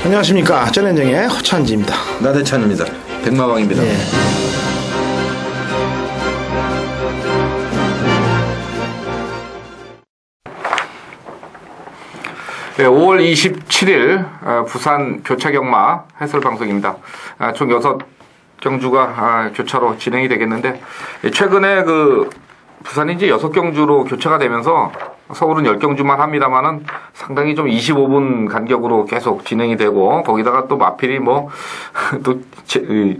안녕하십니까. 쩌렌정의 허찬지입니다. 나대찬입니다. 백마왕입니다. 예. 네, 5월 27일 부산 교차경마 해설방송입니다. 총 6경주가 교차로 진행이 되겠는데, 최근에 부산이 이제 6경주로 교차가 되면서 서울은 10경주만 합니다만은 상당히 좀 25분 간격으로 계속 진행이 되고, 거기다가 또 마필이 또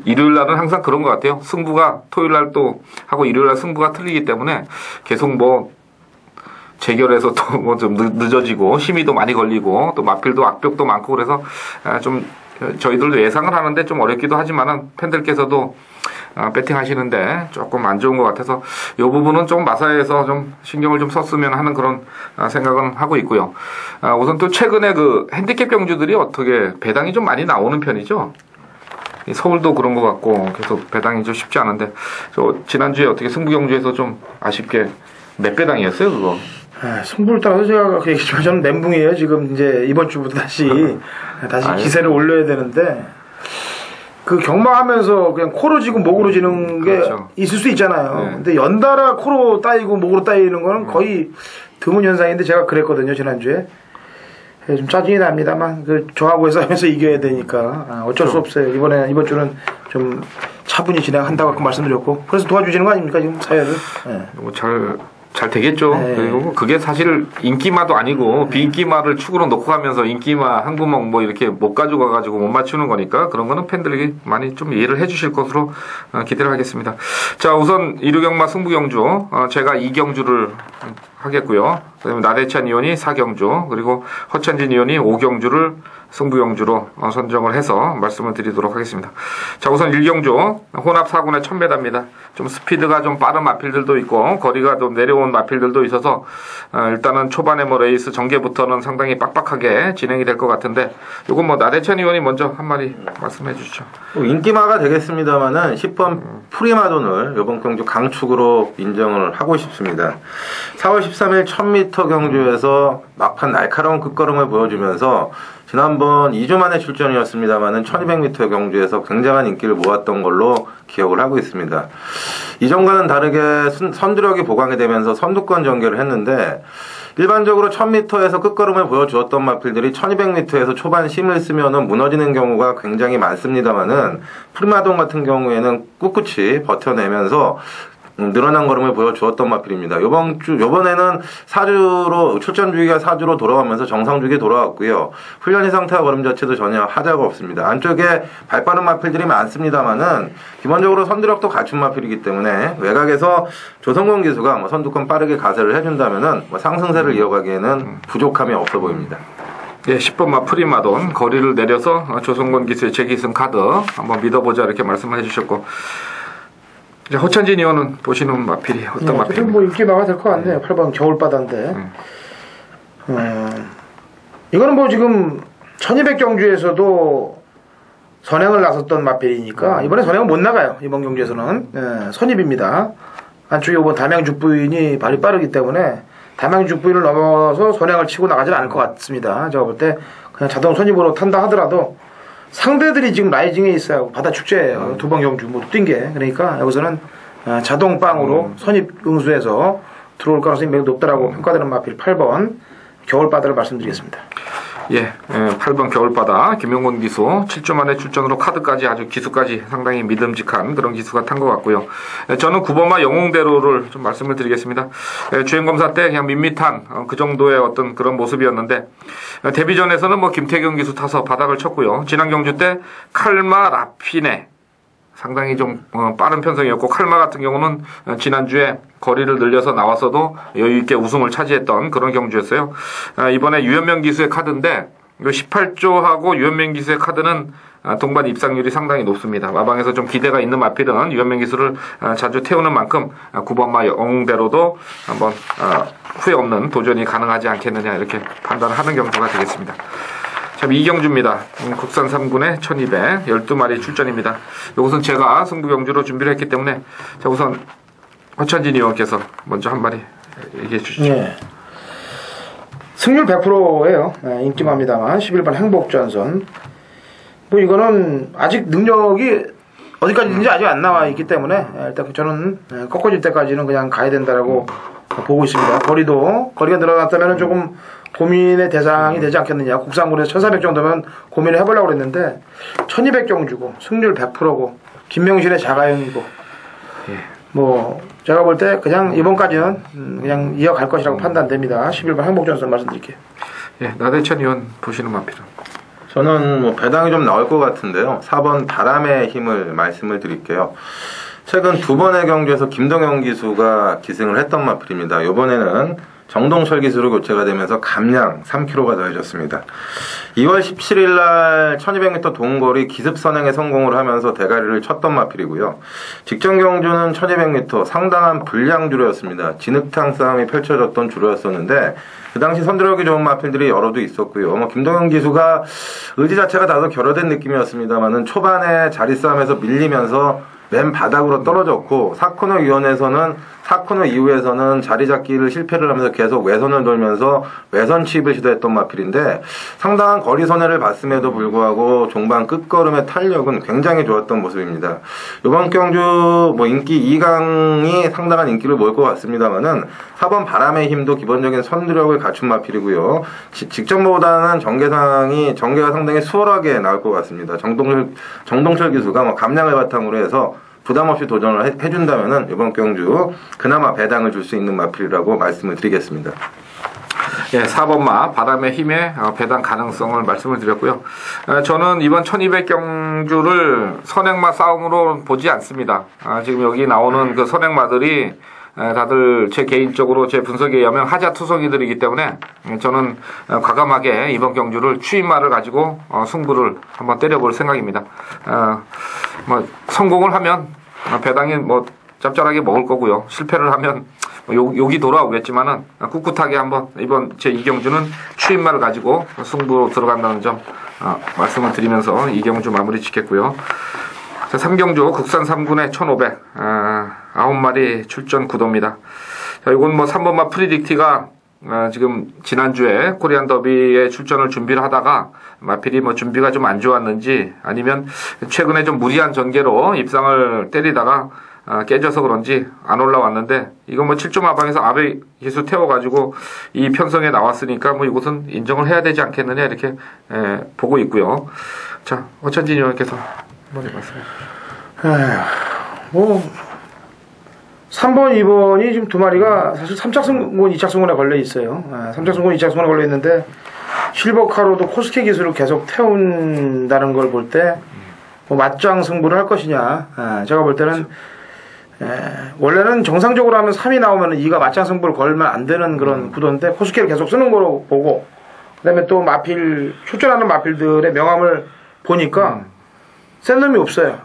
일요일 날은 항상 그런 것 같아요. 승부가 토요일 날 또 하고 일요일 날 승부가 틀리기 때문에 계속 재결해서 또 좀 늦어지고 심의도 많이 걸리고 또 마필도 악벽도 많고 그래서 좀 저희들도 예상을 하는데 좀 어렵기도 하지만은 팬들께서도 배팅 하시는데 조금 안 좋은 것 같아서 이 부분은 좀 마사에서 좀 신경을 좀 썼으면 하는 그런 생각은 하고 있고요. 우선 또 최근에 핸디캡 경주들이 어떻게 배당이 좀 많이 나오는 편이죠. 서울도 그런 것 같고 계속 배당이 좀 쉽지 않은데 지난주에 어떻게 승부 경주에서 좀 아쉽게 몇 배당이었어요 그거? 승부를 따라서 제가 얘기했지만 저는 멘붕이에요. 지금 이제 이번 주부터 다시 기세를 올려야 되는데 경마하면서 그냥 코로 지고 목으로 지는 게 그렇죠. 있을 수 있잖아요. 네. 근데 연달아 코로 따이고 목으로 따이는 거는 거의 드문 현상인데 제가 그랬거든요 지난주에. 좀 짜증이 납니다만 저하고 하면서 이겨야 되니까 어쩔 수 없어요. 이번 주는 좀 차분히 진행한다고 말씀드렸고 그래서 도와주시는 거 아닙니까 지금 사연을? 네. 잘 되겠죠. 네. 그리고 그게 사실 인기마도 아니고 비인기마를 축으로 놓고 가면서 인기마 한 구멍 이렇게 못 가지고 가가지고 못 맞추는 거니까 그런 거는 팬들에게 많이 좀 이해를 해주실 것으로 기대를 하겠습니다. 자, 우선 일요경마 승부경주 제가 2경주를 하겠고요. 그다음에 나대찬 의원이 4경주 그리고 허찬진 의원이 5경주를 승부경주로 선정을 해서 말씀을 드리도록 하겠습니다. 자, 우선 1경주 혼합 4군의 1000m입니다. 좀 스피드가 좀 빠른 마필들도 있고 거리가 좀 내려온 마필들도 있어서 일단은 초반에 레이스 전개부터는 상당히 빡빡하게 진행이 될 것 같은데 요건 나대찬 의원이 먼저 한마디 말씀해 주시죠. 인기마가 되겠습니다만은 10번 프리마돈을 이번 경주 강축으로 인정을 하고 싶습니다. 4월 13일 1000m 경주에서 막판 날카로운 끝걸음을 보여주면서 지난번 2주 만에 출전이었습니다만은 1200m 경주에서 굉장한 인기를 모았던 걸로 기억을 하고 있습니다. 이전과는 다르게 선두력이 보강이 되면서 선두권 전개를 했는데 일반적으로 1000m에서 끝걸음을 보여주었던 마필들이 1200m에서 초반 힘을 쓰면은 무너지는 경우가 굉장히 많습니다만은 프리마돈 같은 경우에는 꿋꿋이 버텨내면서 늘어난 걸음을 보여주었던 마필입니다. 요번에는 출전 주기가 4주로 돌아가면서 정상 주기 돌아왔고요. 훈련의 상태와 걸음 자체도 전혀 하자가 없습니다. 안쪽에 발빠른 마필들이 많습니다만은 기본적으로 선두력도 갖춘 마필이기 때문에 외곽에서 조성권 기수가 선두권 빠르게 가세를 해준다면은 상승세를 이어가기에는 부족함이 없어 보입니다. 예, 10번 프리마돈 거리를 내려서 조성권 기수의 재기승 카드 한번 믿어보자 이렇게 말씀을 해주셨고. 허찬진 의원은 보시는 마필이 어떤 마필입니까? 인기마가 될 것 같네요. 8번 겨울바다인데 이거는 지금 1200 경주에서도 선행을 나섰던 마필이니까 이번에 선행은 못 나가요. 이번 경주에서는 선입입니다. 안쪽에 이번 담양주 부인이 발이 빠르기 때문에 담양주 부인을 넘어서 선행을 치고 나가지는 않을 것 같습니다. 제가 볼 때 그냥 자동 선입으로 탄다 하더라도 상대들이 지금 라이징에 있어요. 바다 축제예요. 2번 경주 못 뛴 게. 그러니까 여기서는 자동 빵으로 선입 응수해서 들어올 가능성이 매우 높다라고 평가되는 마필 8번 겨울바다를 말씀드리겠습니다. 예, 8번 겨울바다 김용곤 기수 7주 만에 출전으로 카드까지 아주 기수까지 상당히 믿음직한 그런 기수가 탄 것 같고요. 저는 9번마 영웅대로를 좀 말씀을 드리겠습니다. 주행검사 때 그냥 밋밋한 그 정도의 어떤 그런 모습이었는데 데뷔전에서는 김태경 기수 타서 바닥을 쳤고요. 지난 경주 때 칼마 라피네 상당히 좀 빠른 편성이었고 칼마 같은 경우는 지난주에 거리를 늘려서 나왔어도 여유있게 우승을 차지했던 그런 경주였어요. 이번에 유현명 기수의 카드인데 18조하고 유현명 기수의 카드는 동반 입상률이 상당히 높습니다. 마방에서 좀 기대가 있는 마필은 유현명 기수를 자주 태우는 만큼 9번마 영웅대로도 한번 후회 없는 도전이 가능하지 않겠느냐 이렇게 판단하는 경주가 되겠습니다. 참 이경주입니다. 국산 3군의 1200 12마리 출전입니다. 이것은 제가 승부경주로 준비를 했기 때문에 자 우선 허찬진 의원께서 먼저 한 마리 얘기해 주시죠. 네. 승률 100%예요. 인기마입니다만 11번 행복전선 뭐 이거는 아직 능력이 어디까지 있는지 아직 안 나와 있기 때문에 일단 저는 꺾어질 때까지는 그냥 가야 된다라고 보고 있습니다. 거리가 늘어났다면 조금 고민의 대상이 되지 않겠느냐. 국산군에서 1400 정도면 고민을 해보려고 그랬는데 1200 경주고 승률 100%고 김명신의 자가용이고 뭐 제가 볼 때 그냥 이번까지는 그냥 이어갈 것이라고 판단됩니다. 11번 항복전설 말씀드릴게요. 예, 나대천 의원 보시는 마필은. 저는 뭐 배당이 좀 나올 것 같은데요. 4번 바람의 힘을 말씀을 드릴게요. 최근 두 번의 경주에서 김동영 기수가 기승을 했던 마필입니다. 이번에는 정동철 기수로 교체가 되면서 감량 3kg가 더해졌습니다. 2월 17일 날 1200m 동거리 기습 선행에 성공을 하면서 대가리를 쳤던 마필이고요. 직전 경주는 1200m 상당한 불량주로였습니다. 진흙탕 싸움이 펼쳐졌던 주로였었는데 그 당시 선두력이 좋은 마필들이 여러도 있었고요. 뭐 김동현 기수가 의지 자체가 다소 결여된 느낌이었습니다만은 초반에 자리 싸움에서 밀리면서 맨 바닥으로 떨어졌고 4코너 위원회에서는 4코너 이후에서는 자리 잡기를 실패를 하면서 계속 외선을 돌면서 외선 취입을 시도했던 마필인데 상당한 거리 손해를 봤음에도 불구하고 종반 끝걸음의 탄력은 굉장히 좋았던 모습입니다. 이번 경주 뭐 인기 2강이 상당한 인기를 모을 것 같습니다만은 4번 바람의 힘도 기본적인 선두력을 갖춘 마필이고요. 직전보다는 전개가 상당히 수월하게 나올 것 같습니다. 정동철 기수가 뭐 감량을 바탕으로 해서 부담 없이 도전을 해준다면은 이번 경주 그나마 배당을 줄 수 있는 마필이라고 말씀을 드리겠습니다. 예, 4번마 바람의 힘의 배당 가능성을 말씀을 드렸고요. 저는 이번 1200 경주를 선행마 싸움으로 보지 않습니다. 지금 여기 나오는 그 선행마들이 다들 제 개인적으로 제 분석에 의하면 하자 투성이들이기 때문에 저는 과감하게 이번 경주를 추임마를 가지고 승부를 한번 때려볼 생각입니다. 뭐 성공을 하면 배당이 뭐 짭짤하게 먹을 거고요. 실패를 하면 욕이 돌아오겠지만은 꿋꿋하게 한번 이번 제 2경주는 추임마를 가지고 승부로 들어간다는 점 말씀을 드리면서 2경주 마무리 짓겠고요. 3경주 국산 3군의 1500 9마리 출전 구도입니다. 자, 이건 뭐 3번마 프리딕티가 지금 지난주에 코리안 더비에 출전을 준비를 하다가 마필이 뭐 준비가 좀 안 좋았는지 아니면 최근에 좀 무리한 전개로 입상을 때리다가 깨져서 그런지 안 올라왔는데 이거 뭐 7조 마방에서 아베 기수 태워가지고 이 편성에 나왔으니까 뭐 이곳은 인정을 해야 되지 않겠느냐 이렇게 보고 있고요. 자, 어천진 의원께서 한번 말씀해 뭐 3번, 2번이 지금 두 마리가 사실 3착 승군, 2착 승군에 걸려 있어요. 3착 승군, 2착 승군에 걸려 있는데 실버카로도 코스케 기술을 계속 태운다는 걸 볼 때 뭐 맞짱 승부를 할 것이냐. 제가 볼 때는 원래는 정상적으로 하면 3이 나오면 2가 맞짱 승부를 걸면 안 되는 그런 구도인데 코스케를 계속 쓰는 거로 보고 그다음에 또 마필 출전하는 마필들의 명함을 보니까 센 놈이 없어요.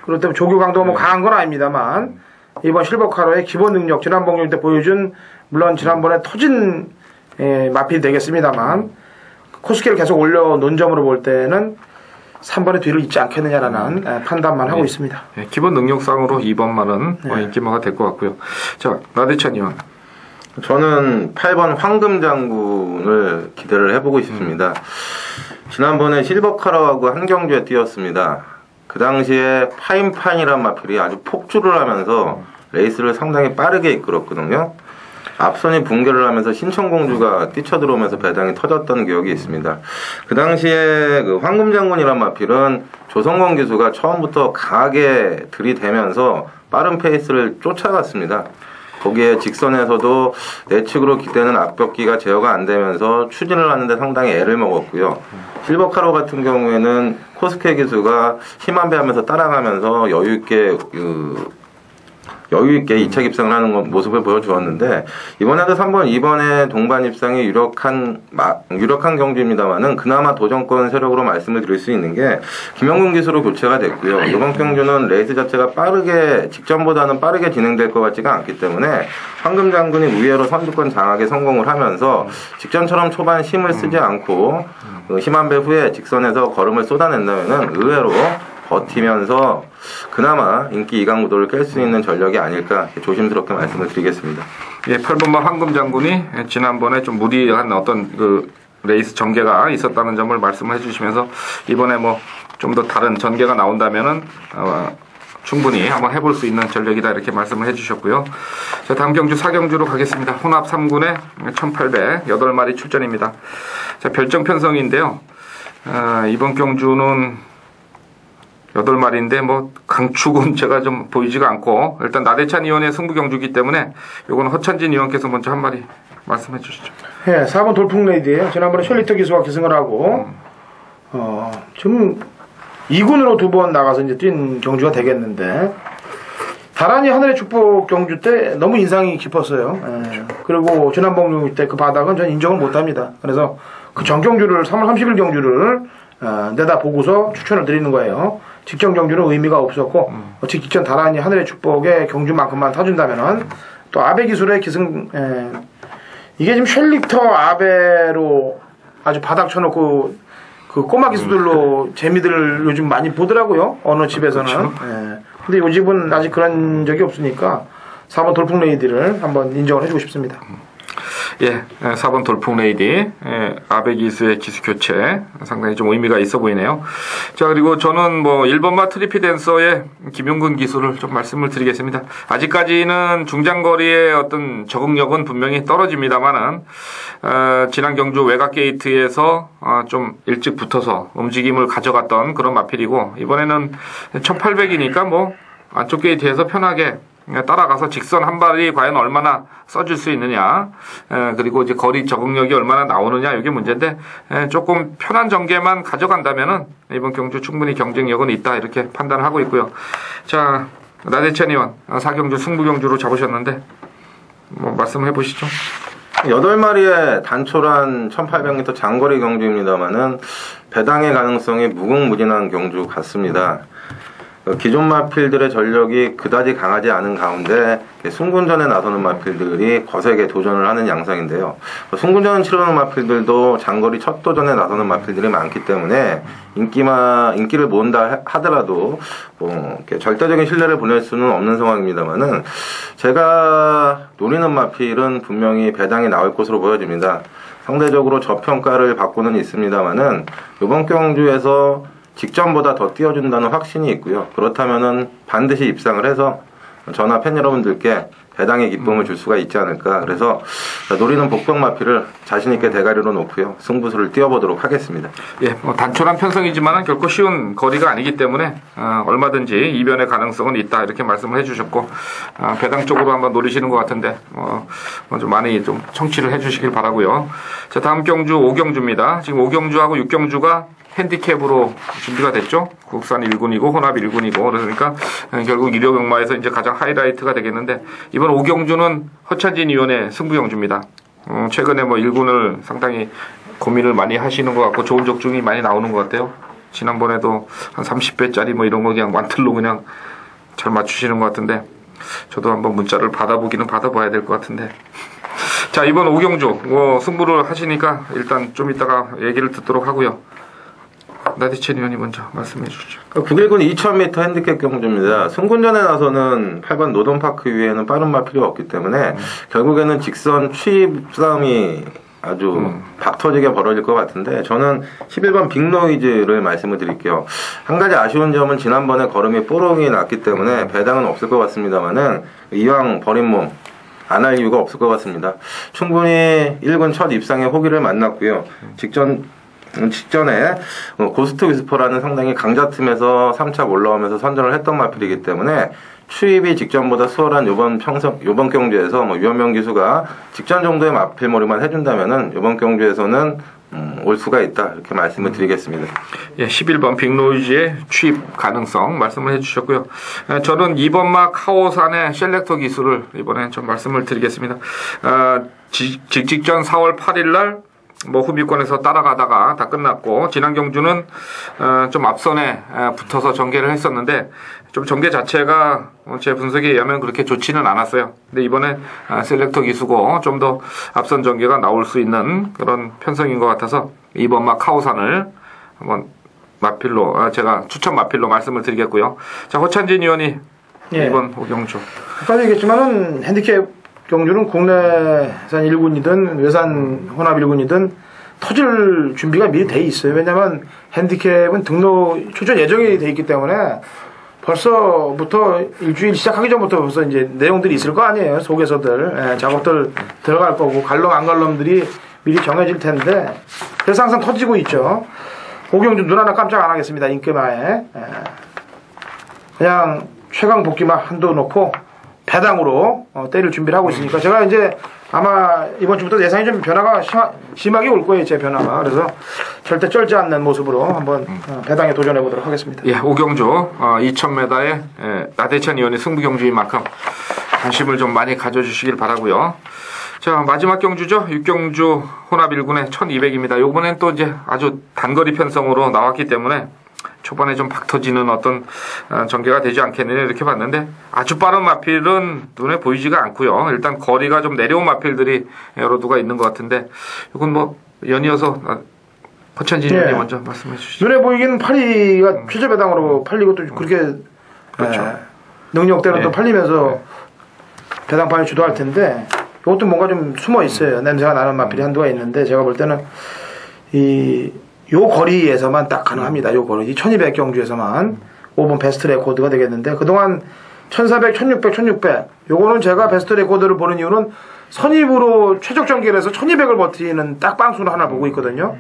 그렇기 때문에 조교 강도가 뭐 강한 건 아닙니다만 이번 실버카로의 기본 능력 지난번 경기 때 보여준 물론 지난번에 터진 마필이 되겠습니다만 코스케를 계속 올려 논 점으로 볼 때는 3번의 뒤를 잇지 않겠느냐라는 판단만 하고 있습니다. 네, 기본 능력상으로 2번만은 인기마가 될 것 같고요. 자, 나대찬 의원. 저는 8번 황금장군을 기대를 해보고 있습니다. 지난번에 실버카라하고 한 경주에 뛰었습니다. 그 당시에 파인판이란 마필이 아주 폭주를 하면서 레이스를 상당히 빠르게 이끌었거든요. 앞선이 붕괴를 하면서 신천공주가 뛰쳐들어오면서 배당이 터졌던 기억이 있습니다. 그 당시에 그 황금장군이란 마필은 조성권 기수가 처음부터 강하게 들이대면서 빠른 페이스를 쫓아갔습니다. 거기에 직선에서도 내측으로 기대는 앞벽기가 제어가 안 되면서 추진을 하는데 상당히 애를 먹었고요. 실버카로 같은 경우에는 코스케 기수가 힘안 배하면서 따라가면서 여유 있게 2차 입상을 하는 모습을 보여주었는데 이번에도 3번, 2번의 동반 입상이 유력한 경주입니다만은 그나마 도전권 세력으로 말씀을 드릴 수 있는 게 김영근 기수로 교체가 됐고요. 이번 경주는 레이스 자체가 직전보다는 빠르게 진행될 것 같지가 않기 때문에 황금 장군이 의외로 선두권 장악에 성공을 하면서 직전처럼 초반 힘을 쓰지 않고 힘한 배 후에 직선에서 걸음을 쏟아낸다면은 의외로 버티면서 그나마 인기 2강 구도를 깰 수 있는 전력이 아닐까 조심스럽게 말씀을 드리겠습니다. 예, 8번마 황금 장군이 지난번에 좀 무리한 어떤 그 레이스 전개가 있었다는 점을 말씀을 해주시면서 이번에 뭐 좀 더 다른 전개가 나온다면은 충분히 한번 해볼 수 있는 전력이다 이렇게 말씀을 해주셨고요. 자, 다음 경주 4경주로 가겠습니다. 혼합 3군에 1800 8마리 출전입니다. 자, 별정 편성인데요. 이번 경주는 8마리인데 뭐 강축은 제가 좀 보이지가 않고 일단 나대찬 의원의 승부 경주이기 때문에 요거는 허찬진 의원께서 먼저 한 마리 말씀해 주시죠. 예, 4번 돌풍레이드예요. 지난번에 셜리터 기수가 기승을 하고 지금 2군으로 2번 나가서 이제 뛴 경주가 되겠는데 다란히 하늘의 축복 경주 때 너무 인상이 깊었어요. 예. 그리고 지난번 경주 때 그 바닥은 저는 인정을 못합니다. 그래서 그 전 경주를 3월 30일 경주를 내다 보고서 추천을 드리는 거예요. 직전 경주는 의미가 없었고 직전 다란히 하늘의 축복의 경주만큼만 타준다면은 또 아베 기술의 기승 이게 지금 셜리터 아베로 아주 바닥 쳐놓고 그 꼬마 기수들로 재미들 요즘 많이 보더라고요. 어느 집에서는. 그렇죠. 근데 요 집은 아직 그런 적이 없으니까 4번 돌풍 레이디를 한번 인정을 해주고 싶습니다. 예, 4번 돌풍 레이디, 아베 기수의 기수 교체 상당히 좀 의미가 있어 보이네요. 자, 그리고 저는 뭐 1번마 트리피 댄서의 김용근 기수를 좀 말씀을 드리겠습니다. 아직까지는 중장거리의 어떤 적응력은 분명히 떨어집니다만은 지난 경주 외곽 게이트에서 좀 일찍 붙어서 움직임을 가져갔던 그런 마필이고 이번에는 1800이니까 뭐 안쪽 게이트에서 편하게 따라가서 직선 한 발이 과연 얼마나 써줄 수 있느냐, 그리고 이제 거리 적응력이 얼마나 나오느냐 이게 문제인데 조금 편한 전개만 가져간다면은 이번 경주 충분히 경쟁력은 있다 이렇게 판단을 하고 있고요. 자, 나대찬 의원 4경주 승부 경주로 잡으셨는데 뭐 말씀해 보시죠. 8마리의 단촐한 1800m 장거리 경주입니다만은 배당의 가능성이 무궁무진한 경주 같습니다. 기존 마필들의 전력이 그다지 강하지 않은 가운데 승군전에 나서는 마필들이 거세게 도전을 하는 양상인데요. 승군전을 치르는 마필들도 장거리 첫 도전에 나서는 마필들이 많기 때문에 인기를 모은다 하더라도 절대적인 신뢰를 보낼 수는 없는 상황입니다만은 제가 노리는 마필은 분명히 배당이 나올 것으로 보여집니다. 상대적으로 저평가를 받고는 있습니다만은 이번 경주에서 직전보다 더 띄워준다는 확신이 있고요. 그렇다면은 반드시 입상을 해서 저나 팬 여러분들께 배당의 기쁨을 줄 수가 있지 않을까. 그래서 노리는 복병마피를 자신있게 대가리로 놓고요. 승부수를 띄워보도록 하겠습니다. 예, 뭐 단촐한 편성이지만 결코 쉬운 거리가 아니기 때문에 얼마든지 이변의 가능성은 있다 이렇게 말씀을 해주셨고 배당 쪽으로 한번 노리시는 것 같은데 좀 많이 좀 청취를 해주시길 바라고요. 자, 다음 경주 5경주입니다. 지금 5경주하고 6경주가 핸디캡으로 준비가 됐죠. 국산 1군이고 혼합 1군이고 그러니까 결국 일요 경마에서 이제 가장 하이라이트가 되겠는데 이번 5경주는 허찬진 의원의 승부 경주입니다. 최근에 뭐 1군을 상당히 고민을 많이 하시는 것 같고 좋은 적중이 많이 나오는 것 같아요. 지난번에도 한 30배짜리 뭐 이런 거 그냥 완틀로 그냥 잘 맞추시는 것 같은데 저도 한번 문자를 받아보기는 받아봐야 될 것 같은데. 자, 이번 5경주 승부를 하시니까 일단 좀 이따가 얘기를 듣도록 하고요. 나대찬 의원이 먼저 말씀해 주시죠. 919는 2000m 핸디캡 경주입니다. 승군전에 나서는 8번 노던파크 위에는 빠른 마필이 없기 때문에 결국에는 직선 추입 싸움이 아주 박터지게 벌어질 것 같은데 저는 11번 빅노이즈를 말씀을 드릴게요. 한 가지 아쉬운 점은 지난번에 걸음이 뽀록이 났기 때문에 배당은 없을 것 같습니다만은 이왕 버린 몸 안 할 이유가 없을 것 같습니다. 충분히 1군 첫 입상의 호기를 만났고요. 직전에 고스트 위스퍼라는 상당히 강자팀에서 3차 올라오면서 선전을 했던 마필이기 때문에 추입이 직전보다 수월한 요번 경주에서 유현명 기수가 직전 정도의 마필몰이만 해준다면은 요번 경주에서는 올 수가 있다 이렇게 말씀을 드리겠습니다. 예, 11번 빅노이즈의 취입 가능성 말씀을 해주셨고요. 저는 2번마 카오산의 셀렉터 기술을 이번에 좀 말씀을 드리겠습니다. 직전 4월 8일날 후비권에서 따라가다가 다 끝났고 지난 경주는 좀 앞선에 붙어서 전개를 했었는데 좀 전개 자체가 제 분석에 의하면 그렇게 좋지는 않았어요. 근데 이번에 셀렉터 기수고 좀 더 앞선 전개가 나올 수 있는 그런 편성인 것 같아서 2번마 카오산을 한번 마필로 제가 추천 마필로 말씀을 드리겠고요. 자, 허찬진 의원이 이번 5경주 아까 얘기했지만은 핸디캡 경주는 국내산 1군이든 외산 혼합 1군이든 터질 준비가 미리 돼 있어요. 왜냐하면 핸디캡은 등록 출전 예정이 돼 있기 때문에 벌써부터 일주일 시작하기 전부터 벌써 이제 내용들이 있을 거 아니에요. 속에서들 작업들 들어갈 거고 갈럼 안 갈럼들이 미리 정해질 텐데 그래서 항상 터지고 있죠. 오경주 눈 하나 깜짝 안 하겠습니다. 인기마에 그냥 최강 복귀만 한도 놓고 배당으로 때릴 준비를 하고 있으니까 제가 이제 아마 이번 주부터 예상이 좀 변화가 심하게 올 거예요. 제 변화가. 그래서 절대 쩔지 않는 모습으로 한번 배당에 도전해 보도록 하겠습니다. 예, 오경주 2000m에 나대천 의원이 승부 경주인 만큼 관심을 좀 많이 가져주시길 바라고요. 자, 마지막 경주죠. 6경주 혼합 1군의 1200입니다. 요번엔 또 이제 아주 단거리 편성으로 나왔기 때문에 초반에 좀 박 터지는 어떤 전개가 되지 않겠느냐 이렇게 봤는데 아주 빠른 마필은 눈에 보이지가 않고요. 일단 거리가 좀 내려온 마필들이 여러 두가 있는 것 같은데 이건 뭐 연이어서 허천진 의원님 먼저 말씀해 주시죠. 눈에 보이기는 파리가 최저 배당으로 팔리고 또 그렇게 그렇죠. 능력대로 또 팔리면서 배당판을 주도할 텐데 이것도 뭔가 좀 숨어 있어요. 냄새가 나는 마필이 한두가 있는데 제가 볼 때는 요 거리에서만 딱 가능합니다. 요 거리. 이 1200 경주에서만 5번 베스트 레코드가 되겠는데 그동안 1400, 1600, 1600 요거는 제가 베스트 레코드를 보는 이유는 선입으로 최적 전개를 해서 1200을 버티는 딱 빵수를 하나 보고 있거든요.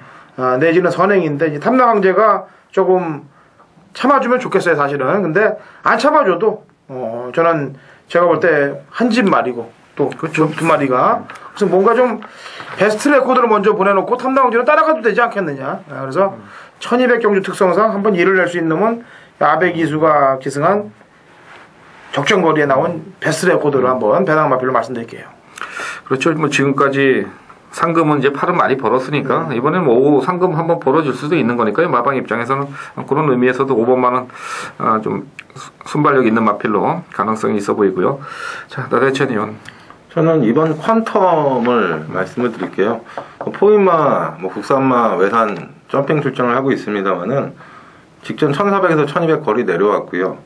내지는 선행인데 이제 탐라강제가 조금 참아주면 좋겠어요. 사실은. 근데 안 참아줘도 저는 제가 볼 때 한 집 말이고 또 두 마리가 그래서 뭔가 좀 베스트 레코드를 먼저 보내놓고 탐라강제로 따라가도 되지 않겠느냐. 그래서 1200 경주 특성상 한번 일을 낼 수 있는 놈은 아베 기수가 기승한 적정거리에 나온 베스트 레코드를 한번 배당 마필로 말씀드릴게요. 그렇죠. 뭐 지금까지 상금은 이제 팔은 많이 벌었으니까 이번에는 뭐 상금 한번 벌어줄 수도 있는 거니까요. 마방 입장에서는 그런 의미에서도 5번만은 좀 순발력 있는 마필로 가능성이 있어 보이고요. 자, 나대천 의원. 저는 이번 퀀텀을 말씀을 드릴게요. 포인마, 국산마, 외산 점핑 출전을 하고 있습니다만은 직전 1400에서 1200 거리 내려왔고요.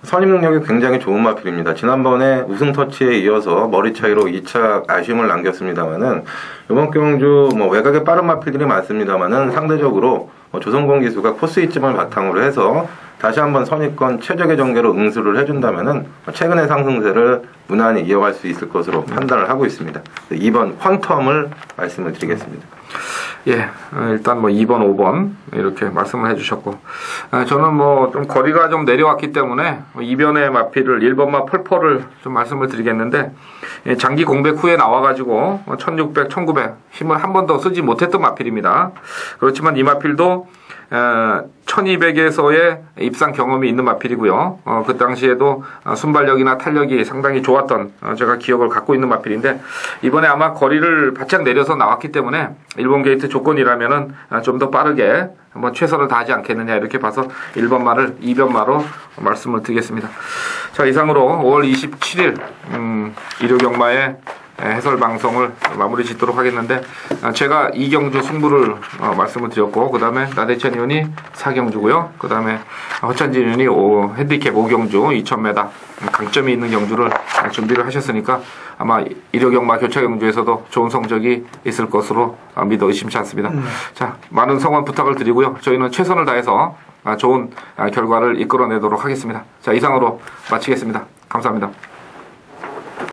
선임 능력이 굉장히 좋은 마필입니다. 지난번에 우승 터치에 이어서 머리 차이로 2차 아쉬움을 남겼습니다만은 이번 경주 외곽에 빠른 마필들이 많습니다만은 상대적으로 조성공 기수가 코스 이점을 바탕으로 해서 다시 한번 선입권 최적의 전개로 응수를 해준다면은 최근의 상승세를 무난히 이어갈 수 있을 것으로 판단을 하고 있습니다. 2번 퀀텀을 말씀을 드리겠습니다. 예, 일단 2번, 5번 이렇게 말씀을 해주셨고 저는 좀 거리가 좀 내려왔기 때문에 이변의 마필을 1번마 펄펄을 좀 말씀을 드리겠는데 장기 공백 후에 나와가지고 1600, 1900 힘을 한 번 더 쓰지 못했던 마필입니다. 그렇지만 이 마필도 1200에서의 입상 경험이 있는 마필이고요. 그 당시에도 순발력이나 탄력이 상당히 좋았던 제가 기억을 갖고 있는 마필인데 이번에 아마 거리를 바짝 내려서 나왔기 때문에 일본 게이트 조건이라면은 좀 더 빠르게 한번 최선을 다하지 않겠느냐 이렇게 봐서 1번마를 2번마로 말씀을 드리겠습니다. 자, 이상으로 5월 27일 일요경마의 해설 방송을 마무리 짓도록 하겠는데 제가 2경주 승부를 말씀을 드렸고 그 다음에 나대천 의원이 4경주고요. 그 다음에 허천진 의원이 핸디캡 5경주 2000m 강점이 있는 경주를 준비를 하셨으니까 아마 일요경마 교차 경주에서도 좋은 성적이 있을 것으로 믿어 의심치 않습니다. 자, 많은 성원 부탁을 드리고요. 저희는 최선을 다해서 좋은 결과를 이끌어내도록 하겠습니다. 자, 이상으로 마치겠습니다. 감사합니다.